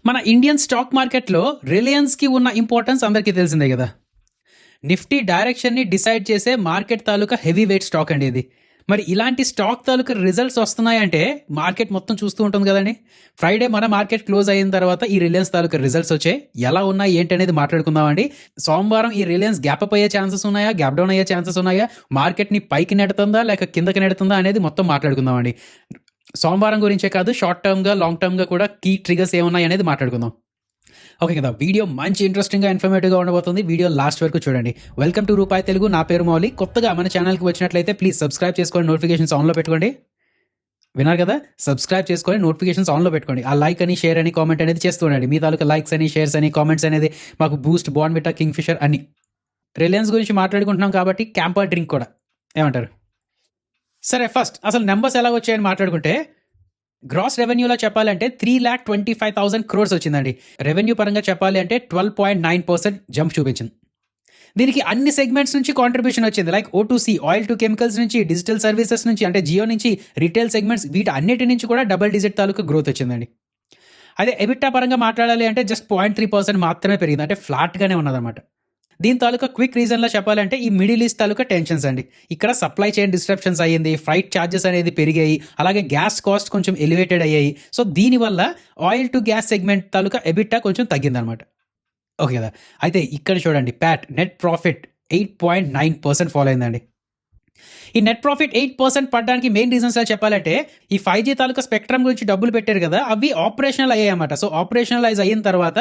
మన Indian stock మార్కెట్లో రిలయన్స్కి ఉన్న ఇంపార్టెన్స్ అందరికీ తెలిసిందే కదా. నిఫ్టీ డైరెక్షన్ని డిసైడ్ చేసే మార్కెట్ తాలూకా హెవీ వెయిట్ స్టాక్ అండి ఇది. మరి ఇలాంటి స్టాక్ తాలూకా రిజల్ట్స్ వస్తున్నాయంటే మార్కెట్ మొత్తం చూస్తూ ఉంటుంది కదండి. ఫ్రైడే మన మార్కెట్ క్లోజ్ అయిన తర్వాత ఈ రిలయన్స్ తాలూకా రిజల్ట్స్ వచ్చాయి. ఎలా ఉన్నాయి ఏంటి అనేది మాట్లాడుకుందామండి. సోమవారం ఈ రిలయన్స్ గ్యాప్ అప్ అయ్యే ఛాన్సెస్ ఉన్నాయా, గ్యాప్ డౌన్ అయ్యే ఛాన్సెస్ ఉన్నాయా, మార్కెట్ని పైకి నెడుతుందా లేక కిందకి నెడుతుందా అనేది మొత్తం మాట్లాడుకుందామండి. సోమవారం గురించే కాదు, షార్ట్ టర్మ్గా లాంగ్ టర్మ్గా కూడా కీ ట్రిగర్స్ ఏమున్నాయి అనేది మాట్లాడుకుందాం. ఓకే కదా, వీడియో మంచి ఇంట్రెస్టింగ్గా ఇన్ఫర్మేటివ్గా ఉండబోతుంది. వీడియో లాస్ట్ వరకు చూడండి. వెల్కమ్ టు రూపాయి తెలుగు. నా పేరు మౌలి. కొత్తగా మన ఛానల్కి వచ్చినట్లయితే ప్లీజ్ సబ్స్క్రైబ్ చేసుకోండి, నోటిఫికేషన్స్ ఆన్లో పెట్టుకోండి. విన్నారు కదా, సబ్స్క్రైబ్ చేసుకొని నోటిఫికేషన్స్ ఆన్లో పెట్టుకోండి. ఆ లైక్ అని, షేర్ అని, కామెంట్ అనేది చేస్తూ ఉండండి. మీ తాలూకా లైక్స్ అని, షేర్స్ అని, కామెంట్స్ అనేది మాకు బూస్ట్, బార్న్విటా, కింగ్ ఫిషర్ అని. రిలయన్స్ గురించి మాట్లాడుకుంటున్నాం కాబట్టి క్యాంపర్ డ్రింక్ కూడా ఏమంటారు. సరే, ఫస్ట్ అసలు నెంబర్స్ ఎలా వచ్చాయని మాట్లాడుకుంటే, గ్రాస్ రెవెన్యూలో చెప్పాలంటే 3,25,000 crores వచ్చిందండి. రెవెన్యూ పరంగా చెప్పాలి అంటే 12.9% జంప్ చూపించింది. దీనికి అన్ని సెగ్మెంట్స్ నుంచి కాంట్రిబ్యూషన్ వచ్చింది. Like O2C, oil to chemicals నుంచి, డిజిటల్ సర్వీసెస్ నుంచి, అంటే జియో నుంచి, రీటైల్ సెగ్మెంట్స్, వీటి అన్నిటి నుంచి కూడా డబుల్ డిజిట్ తాలూకా గ్రోత్ వచ్చిందండి. అదే ఎబిటా పరంగా మాట్లాడాలి అంటే జస్ట్ 0.3% మాత్రమే పెరిగింది, అంటే ఫ్లాట్గానే ఉన్నదన్నమాట. దీని తాలూకా క్విక్ రీజన్లో చెప్పాలంటే ఈ మిడిల్ ఈస్ట్ తాలూకా టెన్షన్స్ అండి. ఇక్కడ సప్లై చైన్ డిస్ట్రప్షన్స్ అయ్యింది, ఫ్రైట్ ఛార్జెస్ అనేది పెరిగాయి, అలాగే గ్యాస్ కాస్ట్ కొంచెం ఎలివేటెడ్ అయ్యాయి. సో దీనివల్ల oil to gas segment taluka EBITDA కొంచెం తగ్గిందనమాట. ఓకే కదా, అయితే ఇక్కడ చూడండి, ప్యాట్ నెట్ ప్రాఫిట్ 8.9% ఫాలో అయిందండి. ఈ నెట్ ప్రాఫిట్ 8% పడడానికి మెయిన్ రీజన్స్ చెప్పాలంటే ఈ 5G తాలూకా స్పెక్ట్రమ్ గురించి డబ్బులు పెట్టారు కదా, అవి ఆపరేషనల్ అయ్యాయన్నమాట. సో ఆపరేషనలైజ్ అయిన తర్వాత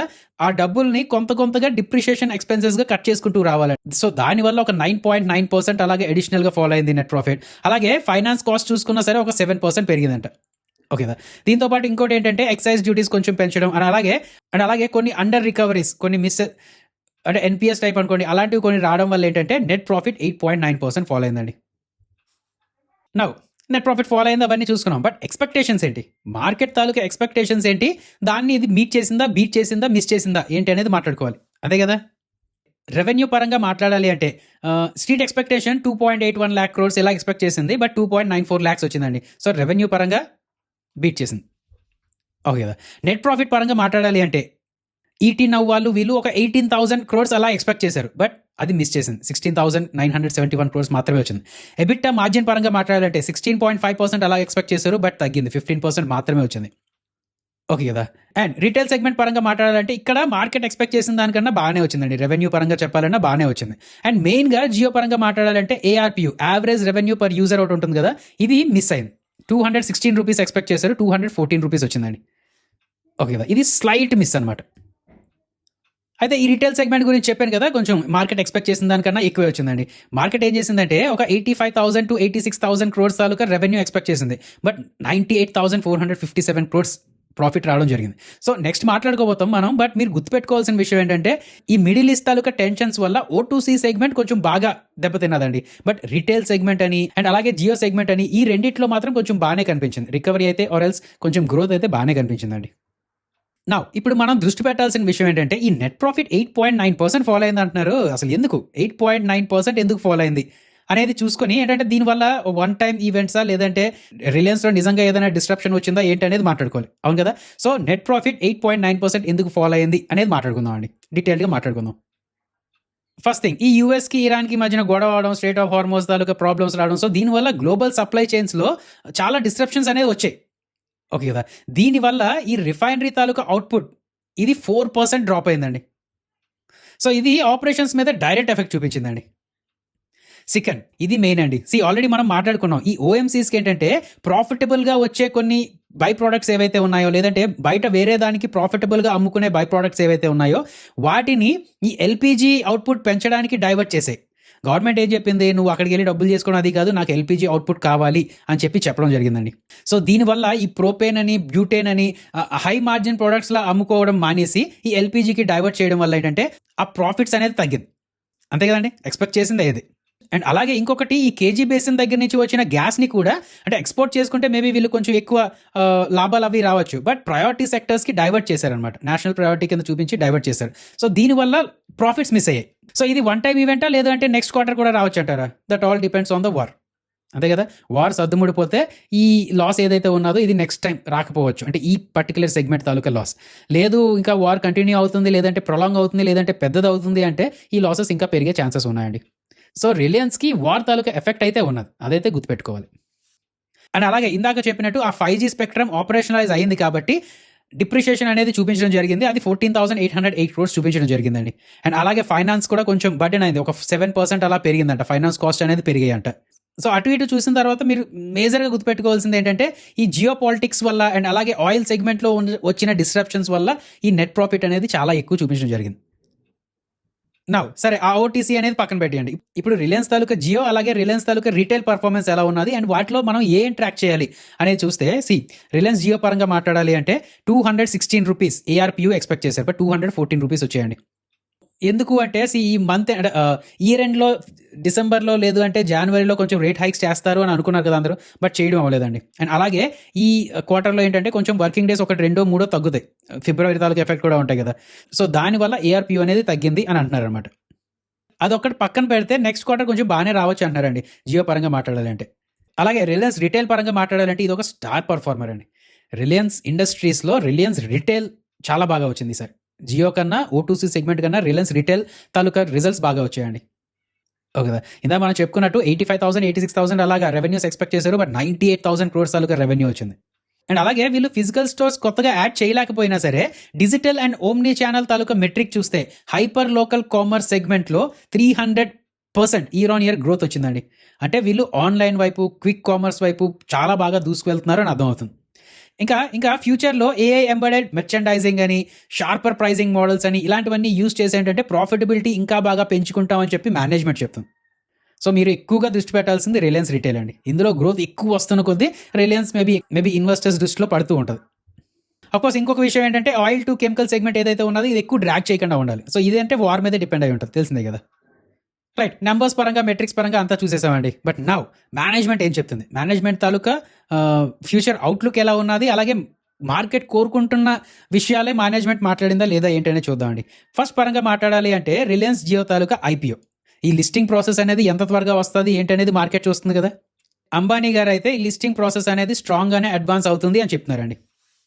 ఆ డబ్బుల్ని కొంతగా డిప్రిషియేషన్ ఎక్స్పెన్సెస్గా కట్ చేసుకుంటూ రావాలి. సో దానివల్ల ఒక 9.9% అలాగే అడిషనల్గా ఫాలో అయింది నెట్ ప్రాఫిట్. అలాగే ఫైనాన్స్ కాస్ట్ చూసుకున్నా సరే ఒక 7% పెరిగిందంట. ఓకేదా, దీంతో పాటు ఇంకోటి ఏంటంటే ఎక్సైజ్ డ్యూటీస్ కొంచెం పెంచడం అండ్ అలాగే కొన్ని అండర్ రికవరీస్, కొన్ని మిస్ అంటే NPS టైప్ అనుకోండి, అలాంటివి కొన్ని రావడం వల్ల ఏంటంటే నెట్ ప్రాఫిట్ 8.9% ఫాలో అయిందండి. నవ్ నెట్ ప్రాఫిట్ ఫాలో అయింది, అవన్నీ చూసుకున్నాం. బట్ ఎక్స్పెక్టేషన్స్ ఏంటి, మార్కెట్ తాలూకా ఎక్స్పెక్టేషన్స్ ఏంటి, దాన్ని ఇది బీట్ చేసిందా, మిస్ చేసిందా ఏంటి అనేది మాట్లాడుకోవాలి. అదే కదా, రెవెన్యూ పరంగా మాట్లాడాలి అంటే స్ట్రీట్ ఎక్స్పెక్టేషన్ 2.81 lakh crores ఇలా ఎక్స్పెక్ట్ చేసింది, బట్ 2.94 lakhs వచ్చిందండి. సో రెవెన్యూ పరంగా బీట్ చేసింది. ఓకే కదా, నెట్ ప్రాఫిట్ పరంగా మాట్లాడాలి అంటే ఈటీ నవ్ వాళ్ళు వీళ్ళు ఒక 18,000 crores అలా ఎక్స్పెక్ట్ చేశారు, బట్ అది మిస్ చేసింది. 16,971 crores మాత్రమే వచ్చింది. ఎబిటా మార్జిన్ పరంగా మాట్లాడాలంటే 16.5% అలా ఎక్స్పెక్ట్ చేశారు, బట్ తగ్గింది, 15% మాత్రమే వచ్చింది. ఓకే కదా, అండ్ రీటైల్ సెగ్మెంట్ పరంగా మాట్లాడాలంటే ఇక్కడ మార్కెట్ ఎక్స్పెక్ట్ చేసిన దానికన్నా బాగానే వచ్చిందండి. రెవెన్యూ పరంగా చెప్పాలన్నా బాగానే వచ్చింది. అండ్ మెయిన్గా జియో పరంగా మాట్లాడాలంటే ARPU, average revenue per user ఒకటి ఉంటుంది కదా, ఇది మిస్ అయింది. 216 rupees ఎక్స్పెక్ట్ చేశారు, 214 rupees వచ్చిందండి. ఓకే కదా, ఇది స్లైట్ మిస్ అనమాట. అయితే ఈ రీటైల్ సెగ్మెంట్ గురించి చెప్పాను కదా, కొంచెం మార్కెట్ ఎక్స్పెక్ట్ చేసిన దానికన్నా ఎక్కువే వచ్చిందండి. మార్కెట్ ఏం చేసిందంటే ఒక 85,000 to 86,000 crores taluka revenue expect చేసింది, బట్ 98,457 crores ప్రాఫిట్ రావడం జరిగింది. సో నెక్స్ట్ మాట్లాడుకోబోతాం మనం. బట్ మీరు గుర్తుపెట్టుకోవాల్సిన విషయం ఏంటంటే ఈ మిడిల్ ఈస్ట్ తాలూకా టెన్షన్స్ వల్ల O2C సెగ్మెంట్ కొంచెం బాగా దెబ్బతిన్నదండి. బట్ రీటైల్ సెగ్మెంట్ అని అండ్ అలాగే జియో సెగ్మెంట్ అని ఈ రెండిట్లో మాత్రం కొంచెం బాగానే కనిపించింది. రికవరీ అయితే ఆర్ ఎల్స్ కొంచెం గ్రోత్ అయితే బాగానే కనిపించిందండి. నా ఇప్పుడు మనం దృష్టి పెట్టాల్సిన విషయం ఏంటంటే ఈ నెట్ ప్రాఫిట్ 8.9% ఫాలో అయింది అంటున్నారు. అసలు ఎందుకు 8.9% ఎందుకు ఫాలో అయింది అనేది చూసుకొని ఏంటంటే దీనివల్ల వన్ టైం ఈవెంట్సా లేదంటే రిలయన్స్లో నిజంగా ఏదైనా డిస్ట్రప్షన్ వచ్చిందా ఏంటి అనేది మాట్లాడుకోవాలి. అవును కదా, సో నెట్ ప్రాఫిట్ 8.9% ఎందుకు ఫాలో అయింది అనేది మాట్లాడుకుందాం అండి, డీటెయిల్గా మాట్లాడుకుందాం. ఫస్ట్ థింగ్, ఈ యూఎస్కి ఇరాన్కి మధ్యన గొడవ అవడం, straight of Hormuz taluka problems రావడం, సో దీనివల్ల గ్లోబల్ సప్లై చైన్స్లో చాలా డిస్ట్రప్షన్స్ అనేది వచ్చాయి. ఓకే కదా, దీనివల్ల ఈ రిఫైనరీ తాలూకా అవుట్పుట్ ఇది 4% డ్రాప్ అయిందండి. సో ఇది ఆపరేషన్స్ మీద డైరెక్ట్ ఎఫెక్ట్ చూపించిందండి. సెకండ్, ఇది మెయిన్ అండి. ఆల్రెడీ మనం మాట్లాడుకున్నాం, ఈ OMCస్కి ఏంటంటే ప్రాఫిటబుల్గా వచ్చే కొన్ని బై ప్రోడక్ట్స్ ఏవైతే ఉన్నాయో, లేదంటే బయట వేరే దానికి ప్రాఫిటబుల్గా అమ్ముకునే బై ప్రోడక్ట్స్ ఏవైతే ఉన్నాయో వాటిని ఈ LPG అవుట్పుట్ పెంచడానికి డైవర్ట్ చేసాయి. గవర్నమెంట్ ఏం చెప్పింది, నువ్వు అక్కడికి వెళ్ళి డబ్బులు చేసుకోవడం అది కాదు, నాకు LPG అవుట్పుట్ కావాలి అని చెప్పడం జరిగిందండి. సో దీనివల్ల ఈ ప్రోపేన్ అని, బ్యూటేన్ అని హై మార్జిన్ ప్రోడక్ట్స్లా అమ్ముకోవడం మానేసి ఈ LPGకి డైవర్ట్ చేయడం వల్ల ఏంటంటే ఆ ప్రాఫిట్స్ అనేది తగ్గింది. అంతే కదండి, ఎక్స్పెక్ట్ చేసింది ఇది. అండ్ అలాగే ఇంకొకటి, ఈ కేజీ బేసిన్ దగ్గర నుంచి వచ్చిన గ్యాస్ని కూడా అంటే ఎక్స్పోర్ట్ చేసుకుంటే మేబీ వీళ్ళు కొంచెం ఎక్కువ లాభాలు అవి రావచ్చు, బట్ ప్రయారిటీ సెక్టర్స్కి డైవర్ట్ చేశారనమాట. నేషనల్ ప్రయారిటీ కింద చూపించి డైవర్ట్ చేశారు. సో దీనివల్ల ప్రాఫిట్స్ మిస్ అయ్యాయి. సో ఇది వన్ టైం ఈవెంటా లేదంటే నెక్స్ట్ క్వార్టర్ కూడా రావచ్చు అంటారా? That all depends on the war. అంతే కదా, వార్ సర్దుముడిపోతే ఈ లాస్ ఏదైతే ఉన్నదో ఇది నెక్స్ట్ టైం రాకపోవచ్చు, అంటే ఈ పర్టికులర్ సెగ్మెంట్ తాలూకా లాస్. లేదు ఇంకా వార్ కంటిన్యూ అవుతుంది, లేదంటే ప్రొలాంగ్ అవుతుంది, లేదంటే పెద్దది అవుతుంది అంటే ఈ లాసెస్ ఇంకా పెరిగే ఛాన్సెస్ ఉన్నాయండి. సో రిలయన్స్కి వార్ తాలూకా ఎఫెక్ట్ అయితే ఉన్నది, అదైతే గుర్తుపెట్టుకోవాలి. అండ్ అలాగే ఇందాక చెప్పినట్టు ఆ 5G స్పెక్ట్రమ్ ఆపరేషనలైజ్ అయింది కాబట్టి డిప్రిషియేషన్ అనేది చూపించడం జరిగింది. అది 14,808 crores చూపించడం జరిగిందండి. అండ్ అలాగే ఫైనాన్స్ కూడా కొంచెం బర్డెన్ అయింది, ఒక 7% అలా పెరిగిందంట, ఫైనాన్స్ కాస్ట్ అనేది పెరిగాయంట. సో అటు ఇటు చూసిన తర్వాత మీరు మేజర్గా గుర్తుపెట్టుకోవాల్సింది ఏంటంటే ఈ జియో పాలిటిక్స్ వల్ల అండ్ అలాగే ఆయిల్ సెగ్మెంట్లో వచ్చిన డిస్రప్షన్స్ వల్ల ఈ నెట్ ప్రాఫిట్ అనేది చాలా ఎక్కువ చూపించడం జరిగింది. నౌ సరే, ఆ ఓటీసీ అనేది పక్కన పెట్టేయండి. ఇప్పుడు రిలయన్స్ తాలూకా జియో అలాగే రిలయన్స్ తాలూకా రీటైల్ పర్ఫార్మెన్స్ ఎలా ఉన్నది అండ్ వాటిలో మనం ఏం ట్రాక్ చేయాలి అనేది చూస్తే, రిలయన్స్ జియో పరంగా మాట్లాడాలి అంటే 216 రూపీస్ ఏఆర్పియూ ఎక్స్పెక్ట్ చేశారు, బట్ 214 రూపీస్ వచ్చాయండి. ఎందుకు అంటే ఈ మంత్ ఇయర్ ఎండ్లో డిసెంబర్లో లేదు అంటే జనవరిలో కొంచెం రేట్ హైక్స్ చేస్తారు అని అనుకున్నారు కదా అందరూ, బట్ చేయడం అవ్వలేదండి. అండ్ అలాగే ఈ క్వార్టర్లో ఏంటంటే కొంచెం వర్కింగ్ డేస్ ఒకటి 2-3 తగ్గుతాయి, ఫిబ్రవరి తాలూకు ఎఫెక్ట్ కూడా ఉంటాయి కదా. సో దానివల్ల ఏఆర్పియూ అనేది తగ్గింది అని అంటున్నారు అనమాట. అదొక్కటి పక్కన పెడితే నెక్స్ట్ క్వార్టర్ కొంచెం బాగానే రావచ్చు అంటున్నారండి జియో పరంగా మాట్లాడాలంటే. అలాగే రిలయన్స్ రిటైల్ పరంగా మాట్లాడాలంటే ఇది ఒక స్టార్ పర్ఫార్మర్ అండి. రిలయన్స్ ఇండస్ట్రీస్లో రిలయన్స్ రిటైల్ చాలా బాగా వచ్చింది సార్. జియో కన్నా O2C సెగ్మెంట్ కన్నా రిలయన్స్ రిటైల్ తాలూకా రిజల్ట్స్ బాగా వచ్చాయండి. ఓకే కదా, ఇందా మనం చెప్పుకున్నట్టు 85,000 86,000 అలాగా రెవెన్యూస్ ఎక్స్పెక్ట్ చేశారు, బట్ 98,000 crores తాలూకా రెవెన్యూ వచ్చింది. అండ్ అలాగే వీళ్ళు ఫిజికల్ స్టోర్స్ కొత్తగా యాడ్ చేయలేకపోయినా సరే digital and Omni channel taluka metric చూస్తే హైపర్ లోకల్ కామర్స్ సెగ్మెంట్లో 300% ఇయర్ ఆన్ ఇయర్ గ్రోత్ వచ్చిందండి. అంటే వీళ్ళు ఆన్లైన్ వైపు క్విక్ కామర్స్ వైపు చాలా బాగా దూసుకువెళ్తున్నారు అని అర్థమవుతుంది. ఇంకా ఫ్యూచర్లో ఏఐ ఎంబెడెడ్ మెర్చండైజింగ్ అని, షార్పర్ ప్రైజింగ్ మోడల్స్ అని ఇలాంటివన్నీ యూజ్ చేసి ఏంటంటే ప్రాఫిటబిలిటీ ఇంకా బాగా పెంచుకుంటామని చెప్పి మేనేజ్మెంట్ చెప్తుంది. సో మీరు ఎక్కువగా దృష్టి పెట్టాల్సింది రిలయన్స్ రిటైల్ అండి. ఇందులో గ్రోత్ ఎక్కువ వస్తున్న కొద్దీ రిలయన్స్ మేబీ ఇన్వెస్టర్స్ దృష్టిలో పడుతూ ఉంటుంది. అఫ్కోర్స్ ఇంకొక విషయం ఏంటంటే ఆయిల్ టు కెమికల్ సెగ్మెంట్ ఏదైతే ఉన్నదో ఇది ఎక్కువ డ్రాగ్ చేయకుండా ఉండాలి. సో ఇదంటే వార్ మీద డిపెండ్ అయి ఉంటుంది, తెలిసిందే కదా. రైట్, నెంబర్స్ పరంగా మెట్రిక్స్ పరంగా అంతా చూసేసామండి. బట్ నౌ మేనేజ్మెంట్ ఏం చెప్తుంది, మేనేజ్మెంట్ తాలూకా ఫ్యూచర్ అవుట్లుక్ ఎలా ఉన్నది, అలాగే మార్కెట్ కోరుకుంటున్న విషయాలే మేనేజ్మెంట్ మాట్లాడిందా లేదా ఏంటనే చూద్దామండి. ఫస్ట్ పరంగా మాట్లాడాలి అంటే రిలయన్స్ జియో తాలూకా ఐపీఓ, ఈ లిస్టింగ్ ప్రాసెస్ అనేది ఎంత త్వరగా వస్తుంది ఏంటనేది మార్కెట్ చూస్తుంది కదా. అంబానీ గారు అయితే ఈ లిస్టింగ్ ప్రాసెస్ అనేది స్ట్రాంగ్గానే అడ్వాన్స్ అవుతుంది అని చెప్తున్నారండి.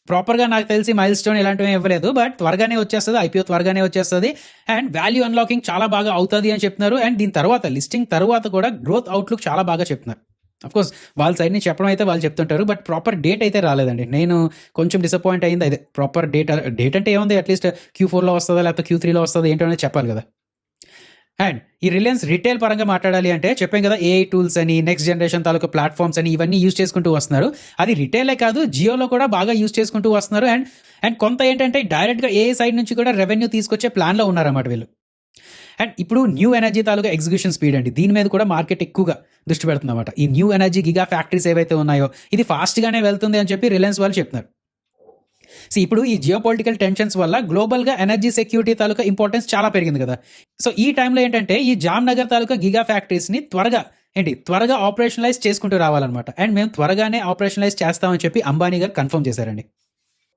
ప్రాపర్గా నాకు తెలిసి మైల్ స్టోన్ ఇలాంటివి ఇవ్వలేదు, బట్ త్వరగానే వచ్చేస్తుంది, ఐపీఓ త్వరగానే వచ్చేస్తుంది అండ్ వాల్యూ అన్లాకింగ్ చాలా బాగా అవుతుంది అని చెప్తున్నారు. అండ్ దీని తర్వాత లిస్టింగ్ తర్వాత కూడా గ్రోత్ అవుట్లుక్ చాలా బాగా చెప్తున్నారు. అఫ్కోర్స్ వాళ్ళ సైడ్ నుంచి చెప్పడం అయితే వాళ్ళు చెప్తుంటారు, బట్ ప్రాపర్ డేట్ అయితే రాలేదండి. నేను కొంచెం డిసప్పాయింట్ అయింది. అదే ప్రాపర్ డేట్ అంటే ఏముంది, అట్లీస్ట్ Q4లో వస్తుందా లేకపోతే Q3లో వస్తుందా ఏంటో అనేది చెప్పాలి కదా. అండ్ ఈ రిలయన్స్ రిటైల్ పరంగా మాట్లాడాలి అంటే చెప్పాం కదా, ఏఐ టూల్స్ అని, నెక్స్ట్ జనరేషన్ తాలూకా ప్లాట్ఫామ్స్ అని ఇవన్నీ యూజ్ చేసుకుంటూ వస్తున్నారు. అది రిటైలే కాదు, జియోలో కూడా బాగా యూజ్ చేసుకుంటూ వస్తున్నారు. అండ్ కొంత ఏంటంటే డైరెక్ట్గా ఏఐ సైడ్ నుంచి కూడా రెవెన్యూ తీసుకొచ్చే ప్లాన్లో ఉన్నారన్నమాట వీళ్ళు. అండ్ ఇప్పుడు న్యూ ఎనర్జీ తాలూకా ఎగ్జిక్యూషన్ స్పీడ్ అండి, దీని మీద కూడా మార్కెట్ ఎక్కువగా దృష్టి పెడుతుంది అన్నమాట. ఈ న్యూ ఎనర్జీ గిగా ఫ్యాక్టరీస్ ఏవైతే ఉన్నాయో ఇది ఫాస్ట్గానే వెళ్తుంది అని చెప్పి రిలయన్స్ వాళ్ళు చెప్తున్నారు. ఇప్పుడు ఈ జియో పొలిటికల్ టెన్షన్స్ వల్ల గ్లోబల్గా ఎనర్జీ సెక్యూరిటీ తాలూకా ఇంపార్టెన్స్ చాలా పెరిగింది కదా. సో ఈ టైంలో ఏంటంటే ఈ జామ్నగర్ తాలూకా గిగా ఫ్యాక్టరీస్ని త్వరగా ఆపరేషనలైజ్ చేసుకుంటూ రావాలన్నమాట. అండ్ మేము త్వరగానే ఆపరేషనలైజ్ చేస్తామని చెప్పి అంబానీ గారు కన్ఫర్మ్ చేశారండి.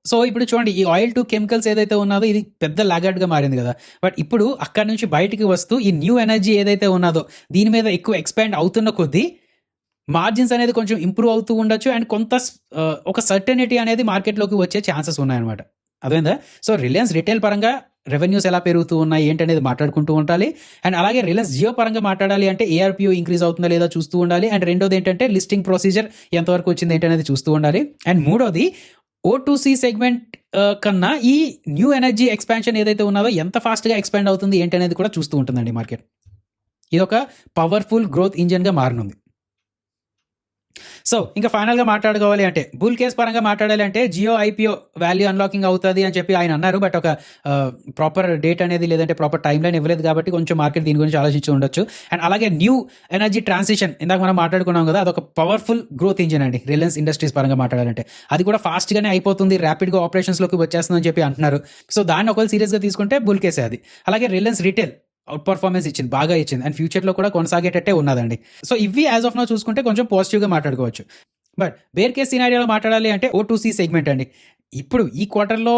సో ఇప్పుడు చూడండి, ఈ ఆయిల్ టు కెమికల్స్ ఏదైతే ఉన్నదో ఇది పెద్ద లాగార్డ్గా మారింది కదా. బట్ ఇప్పుడు అక్కడ నుంచి బయటికి వస్తూ ఈ న్యూ ఎనర్జీ ఏదైతే ఉన్నదో దీని మీద ఎక్కువ ఎక్స్పాండ్ అవుతున్న కొద్దీ మార్జిన్స్ అనేది కొంచెం ఇంప్రూవ్ అవుతూ ఉండొచ్చు. అండ్ కొంత ఒక సర్టెనిటీ అనేది మార్కెట్లోకి వచ్చే ఛాన్సెస్ ఉన్నాయన్నమాట. అదేందా. సో రిలయన్స్ రిటైల్ పరంగా రెవెన్యూస్ ఎలా పెరుగుతూ ఉన్నాయి ఏంటనేది మాట్లాడుకుంటూ ఉండాలి. అండ్ అలాగే రిలయన్స్ జియో పరంగా మాట్లాడాలి అంటే ఏఆర్పిఓ ఇంక్రీజ్ అవుతుందా లేదా చూస్తూ ఉండాలి. అండ్ రెండోది ఏంటంటే లిస్టింగ్ ప్రొసీజర్ ఎంతవరకు వచ్చింది ఏంటనేది చూస్తూ ఉండాలి. అండ్ మూడోది O2C సెగ్మెంట్ కన్నా ఈ న్యూ ఎనర్జీ ఎక్స్పాన్షన్ ఏదైతే ఉన్నదో ఎంత ఫాస్ట్గా ఎక్స్పాండ్ అవుతుంది ఏంటనేది కూడా చూస్తూ ఉంటుందండి మార్కెట్. ఇది ఒక పవర్ఫుల్ గ్రోత్ ఇంజన్గా మారనుంది. సో ఇంకా ఫైనల్గా మాట్లాడుకోవాలి అంటే బుల్ కేస్ పరంగా మాట్లాడాలి అంటే జియో ఐపీఓ వాల్యూ అన్లాకింగ్ అవుతుంది అని చెప్పి ఆయన అన్నారు. బట్ ఒక ప్రాపర్ డేట్ అనేది లేదంటే ప్రాపర్ టైం లైన్ ఇవ్వలేదు కాబట్టి కొంచెం మార్కెట్ దీని గురించి ఆలోచించి ఉండొచ్చు. అండ్ అలాగే న్యూ ఎనర్జీ ట్రాన్సిషన్ ఇందాక మనం మాట్లాడుకున్నాం కదా, అదొక పవర్ఫుల్ గ్రోత్ ఇంజిన్ అండి రిలయన్స్ ఇండస్ట్రీస్ పరంగా మాట్లాడాలంటే. అది కూడా ఫాస్ట్గానే అయిపోతుంది, ర్యాపిడ్గా ఆపరేషన్స్లోకి వచ్చేస్తుందని చెప్పి అంటున్నారు. సో దాన్ని ఒకవేళ సీరియస్గా తీసుకుంటే బుల్ కేసే అది. అలాగే రిలయన్స్ రిటైల్ అవుట్ పర్ఫార్మెన్స్ ఇచ్చింది, బాగా ఇచ్చింది అండ్ ఫ్యూచర్లో కూడా కొనసాగేటట్టే ఉన్నదండి. సో ఇవి యాజ్ ఆఫ్ నౌ చూసుకుంటే కొంచెం పాజిటివ్గా మాట్లాడుకోవచ్చు. బట్ బేర్ కేస్ సినారియోలో మాట్లాడాలి అంటే O2C సెగ్మెంట్ అండి. ఇప్పుడు ఈ క్వార్టర్లో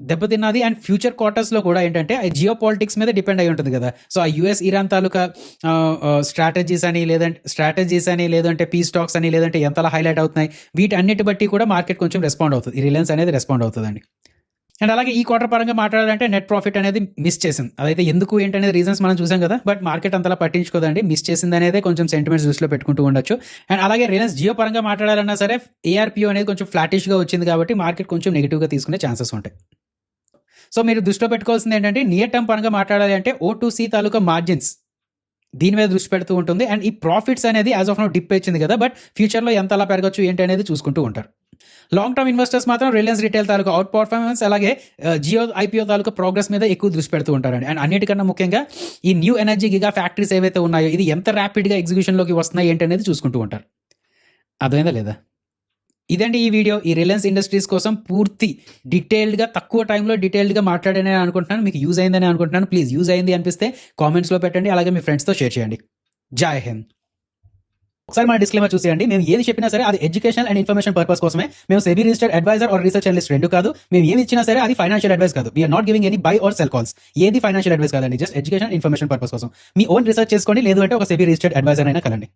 దెబ్బతిన్నది. అండ్ ఫ్యూచర్ క్వార్టర్స్లో కూడా ఏంటంటే జియో పాలిటిక్స్ మీద డిపెండ్ అయి ఉంటుంది కదా. సో ఆ యుఎస్ ఇరాన్ తాలూకా స్ట్రాటజీస్ అని లేదంటే పీ స్టాక్స్ అని లేదంటే ఎంతలా హైలైట్ అవుతున్నాయి, వీటన్నిటి బట్టి కూడా మార్కెట్ కొంచెం రెస్పాండ్ అవుతుంది, ఈ రిలయన్స్ అనేది రెస్పాండ్ అవుతుందండి. అండ్ అలాగే ఈ క్వార్టర్ పరంగా మాట్లాడాలంటే నెట్ ప్రాఫిట్ అనేది మిస్ చేసింది. అదైతే ఎందుకు ఏంటనేది రీజన్స్ మనం చూసాం కదా, బట్ మార్కెట్ అంతలా పట్టించుకోదండి. మిస్ చేసింది అనేది కొంచెం సెంటిమెంట్స్ దృష్టిలో పెట్టుకుంటూ ఉండొచ్చు. అండ్ అలాగే రిలయన్స్ జియో పరంగా మాట్లాడాలన్నా సరే ఏఆర్పిఓ అనేది కొంచెం ఫ్లాటిష్గా వచ్చింది కాబట్టి మార్కెట్ కొంచెం నెగిటివ్గా తీసుకునే ఛాన్సెస్ ఉంటాయి. సో మీరు దృష్టిలో పెట్టుకోవాల్సింది ఏంటంటే నియర్ టర్మ్ పరంగా మాట్లాడాలి అంటే O2C తాలూకా మార్జిన్స్ దీని మీద దృష్టి పెడుతూ ఉంటుంది. అండ్ ఈ ప్రాఫిట్స్ అనేది యాజ్ ఆఫ్ నౌ డిప్ ఇచ్చింది కదా, బట్ ఫ్యూచర్లో ఎంత అలా పెరగచ్చు ఏంటి అనేది చూసుకుంటూ ఉంటారు. లాంగ్ టర్మ్ ఇన్వెస్టర్స్ మాత్రం రిలయన్స్ రిటైల్ తాలూకా అవుట్ పర్ఫార్మెన్స్ అలాగే జియో ఐపీఓ తాలూకా ప్రోగ్రెస్ మీద ఎక్కువ దృష్టి పెడుతూ ఉంటారండి. అండ్ అన్నిటికన్నా ముఖ్యంగా ఈ న్యూ ఎనర్జీ గిగా ఫ్యాక్టరీస్ ఏవైతే ఉన్నాయో ఇది ఎంత ర్యాపిడ్గా ఎగ్జిక్యూషన్లోకి వస్తున్నాయి ఏంటి అనేది చూసుకుంటూ ఉంటారు. అర్థమైందా లేదా? ఇదండి ఈ వీడియో. ఈ రిలయన్స్ ఇండస్ట్రీస్ కోసం పూర్తి డీటెయిల్డ్గా తక్కువ టైంలో డీటెయిల్డ్గా మాట్లాడని అనుకుంటున్నాను. మీకు యూజ్ అయిందని అనుకుంటున్నాను. ప్లీజ్ యూజ్ అయింది అనిపిస్తే కామెంట్స్లో పెట్టండి, అలాగే మీ ఫ్రెండ్స్తో షేర్ చేయండి. జై హింద్. ఒకసారి మన డిస్క్లైమర్ చూసేయండి. మేము ఏది చెప్పినా సరే అది ఎడ్యుకేషన్ అండ్ ఇన్ఫర్మేషన్ పర్పస్ కోసమే. మేము SEBI registered adviser or research analyst రెండు కాదు. మేము ఏమి ఇచ్చినా సరే అది ఫైనాన్షియల్ అడ్వైస్ కాదు. We're not giving any buy or sell calls. ఏది ఫైనాన్షియల్ అడ్వైస్ కాదండి, జస్ట్ ఎడ్యుకేషన్ ఇన్ఫర్మేషన్ పర్పస్ కోసం. మీ ఓన్ రీసెర్చ్ చేసుకోండి, లేదు అంటే ఒక సెబీ రిజిస్టర్డ్ అడ్వైజర్ అయినా కలండి.